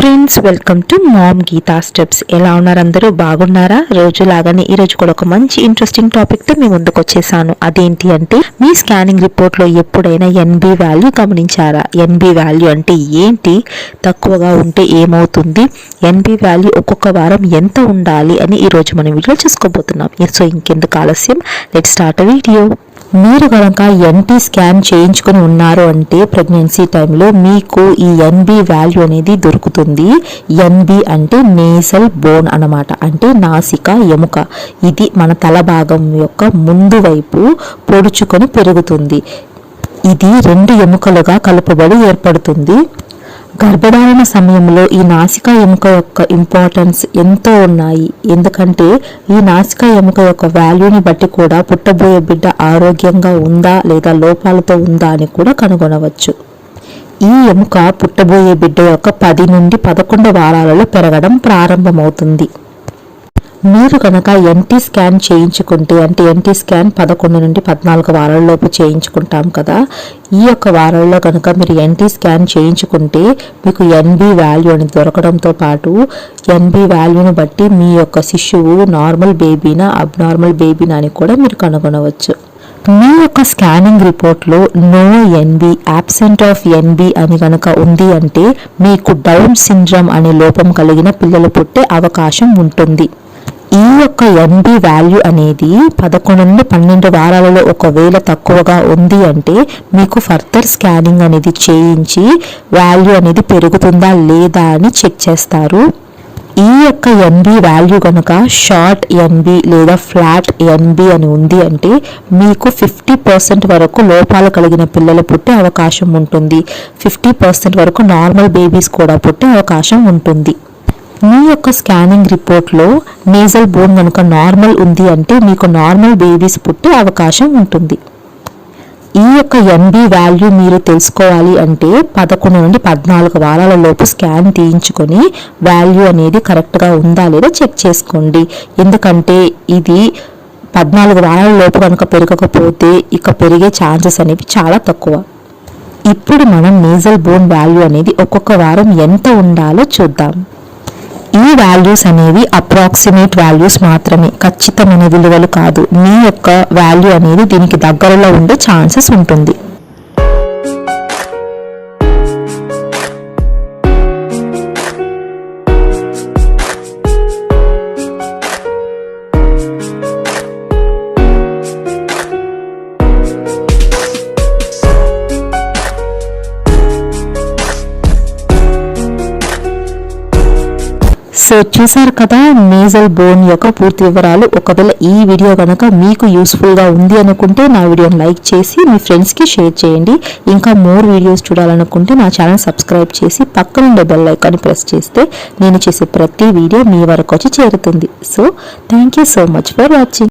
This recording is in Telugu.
Friends, welcome to mom Geeta steps. ఎలా ఉన్నారు అందరూ? బాగున్నారా? రోజులాగానే ఈరోజు కూడా ఒక మంచి ఇంట్రెస్టింగ్ టాపిక్తో మీ ముందుకు వచ్చేసాను. అదేంటి అంటే, మీ స్కానింగ్ రిపోర్ట్లో ఎప్పుడైనా ఎన్బి వాల్యూ గమనించారా? ఎన్బి వాల్యూ అంటే ఏంటి, తక్కువగా ఉంటే ఏమవుతుంది, ఎన్బి వాల్యూ ఒక్కొక్క వారం ఎంత ఉండాలి అని ఈరోజు మనం వీడియో చూసుకోబోతున్నాం. సో ఇంకెందుకు ఆలస్యం, లెట్ స్టార్ట్ వీడియో. మీరు కనుక ఎన్టీ స్కాన్ చేయించుకొని ఉన్నారు అంటే ప్రెగ్నెన్సీ టైంలో మీకు ఈ ఎన్బి వాల్యూ అనేది దొరుకుతుంది. ఎన్బి అంటే నేసల్ బోన్ అన్నమాట, అంటే నాసిక ఎముక. ఇది మన తల భాగం యొక్క ముందు వైపు పొడుచుకొని పెరుగుతుంది. ఇది 2 ఎముకలుగా కలుపబడి ఏర్పడుతుంది. గర్భధారణ సమయంలో ఈ నాసికా ఎముక యొక్క ఇంపార్టెన్స్ ఎంతో ఉన్నాయి. ఎందుకంటే ఈ నాసికా ఎముక యొక్క వాల్యూని బట్టి కూడా పుట్టబోయే బిడ్డ ఆరోగ్యంగా ఉందా లేదా లోపాలతో ఉందా అని కూడా కనుగొనవచ్చు. ఈ ఎముక పుట్టబోయే బిడ్డ యొక్క 10 నుండి 11 వారాలలో పెరగడం ప్రారంభమవుతుంది. మీరు కనుక ఎన్టీ స్కాన్ చేయించుకుంటే, అంటే ఎన్టీ స్కాన్ 11 నుండి 14 వారాలలోపు చేయించుకుంటాం కదా, ఈ యొక్క వారాల్లో కనుక మీరు ఎన్టీ స్కాన్ చేయించుకుంటే మీకు ఎన్బి వాల్యూ అని దొరకడంతో పాటు ఎన్బి వాల్యూని బట్టి మీ యొక్క శిశువు నార్మల్ బేబీనా అబ్నార్మల్ బేబీనా అని కూడా మీరు కనుగొనవచ్చు. మీ యొక్క స్కానింగ్ రిపోర్ట్లో no NB, absent of NB అని కనుక ఉంది అంటే మీకు డౌన్ సిండ్రోమ్ అనే లోపం కలిగిన పిల్లలు పుట్టే అవకాశం ఉంటుంది. ఈ యొక్క ఎన్బి వాల్యూ అనేది 11 నుండి 12 వారాలలో ఒకవేళ తక్కువగా ఉంది అంటే మీకు ఫర్దర్ స్కానింగ్ అనేది చేయించి వాల్యూ అనేది పెరుగుతుందా లేదా అని చెక్ చేస్తారు. ఈ యొక్క ఎన్బి వాల్యూ కనుక షార్ట్ ఎన్బి లేదా ఫ్లాట్ ఎన్బి అని ఉంది అంటే మీకు 50% వరకు లోపాలు కలిగిన పిల్లలు పుట్టే అవకాశం ఉంటుంది. 50% వరకు నార్మల్ బేబీస్ కూడా పుట్టే అవకాశం ఉంటుంది. మీ యొక్క స్కానింగ్ రిపోర్ట్లో నేజల్ బోన్ కనుక నార్మల్ ఉంది అంటే మీకు నార్మల్ బేబీస్ పుట్టే అవకాశం ఉంటుంది. ఈ యొక్క ఎన్బి వాల్యూ మీరు తెలుసుకోవాలి అంటే 11 నుండి 14 వారాల లోపు స్కాన్ తీయించుకొని వాల్యూ అనేది కరెక్ట్గా ఉందా లేదా చెక్ చేసుకోండి. ఎందుకంటే ఇది 14 వారాల లోపు కనుక పెరగకపోతే ఇక పెరిగే ఛాన్సెస్ అనేవి చాలా తక్కువ. ఇప్పుడు మనం నేజల్ బోన్ వాల్యూ అనేది ఒక్కొక్క వారం ఎంత ఉండాలో చూద్దాం. ఈ వాల్యూస్ అనేవి అప్రాక్సిమేట్ వాల్యూస్ మాత్రమే, ఖచ్చితమైన విలువలు కాదు. మీ యొక్క వాల్యూ అనేది దీనికి దగ్గరలో ఉండే ఛాన్సెస్ ఉంటుంది. సో చూసారు కదా నేజల్ బోన్ యొక్క పూర్తి వివరాలు. ఒకవేళ ఈ వీడియో కనుక మీకు యూస్ఫుల్గా ఉంది అనుకుంటే నా వీడియోని లైక్ చేసి మీ ఫ్రెండ్స్కి షేర్ చేయండి. ఇంకా మోర్ వీడియోస్ చూడాలనుకుంటే నా ఛానల్ సబ్స్క్రైబ్ చేసి పక్కనుండే బెల్ ఐకాన్ని ప్రెస్ చేస్తే నేను చేసే ప్రతి వీడియో మీ వరకు వచ్చి చేరుతుంది. So thank you so much for watching.